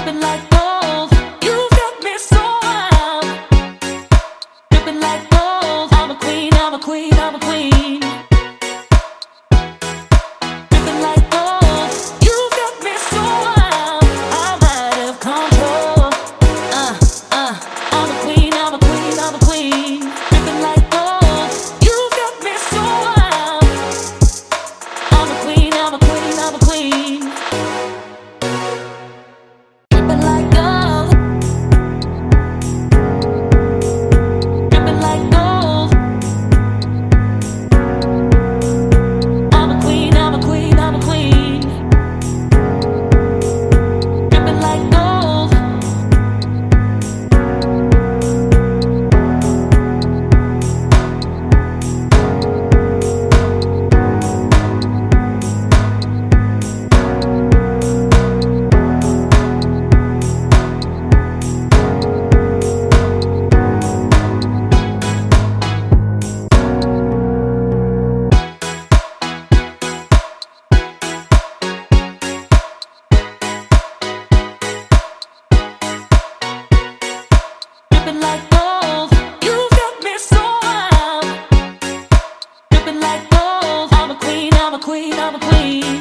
dripping like gold. You've got me so wild, dripping like gold. I'm a queen, I'm a queen, I'm a queen. Dripping like gold. You've got me so wild, I'm out of control. I'm a queen, I'm a queen, I'm a queen. Dripping like gold. You've got me so wild. I'm a queen, I'm a queen, I'm a queen. Dripping like gold. Dripping like gold. I'm a queen, I'm a queen, I'm a queen. Dripping like gold. Dripping like gold. You've got me so wild. Dripping like gold. I'm a queen, I'm a queen, I'm a queen.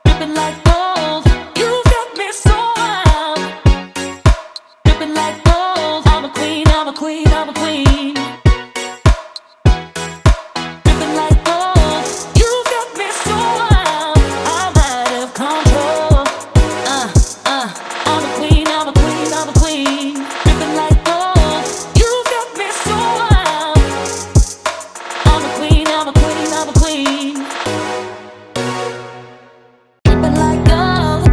Dripping like gold. You've got me so wild. Dripping like gold. I'm a queen, I'm a queen, I'm a queen. Dripping like gold. You've got me so wild, I'm out of control. I'm a queen, I'm a queen, I'm a queen. Dripping like gold. You've got me so wild. I'm a queen, I'm a queen, I'm a queen. Dripping like gold.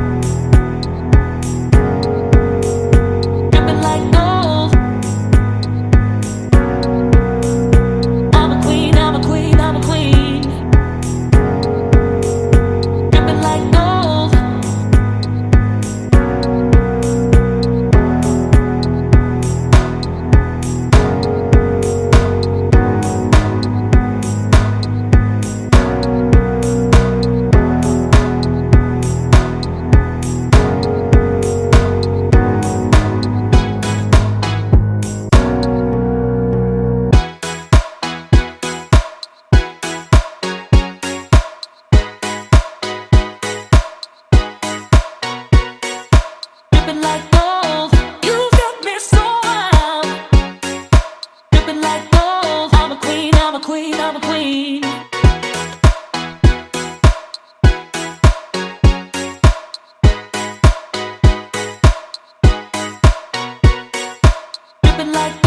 Dripping like gold. I'm a queen, I'm a queen, I'm a queen. Dripping like gold. Dripping like gold. You've got me so wild. Dripping like gold. I'm a queen, I'm a queen, I'm a queen. Dripping like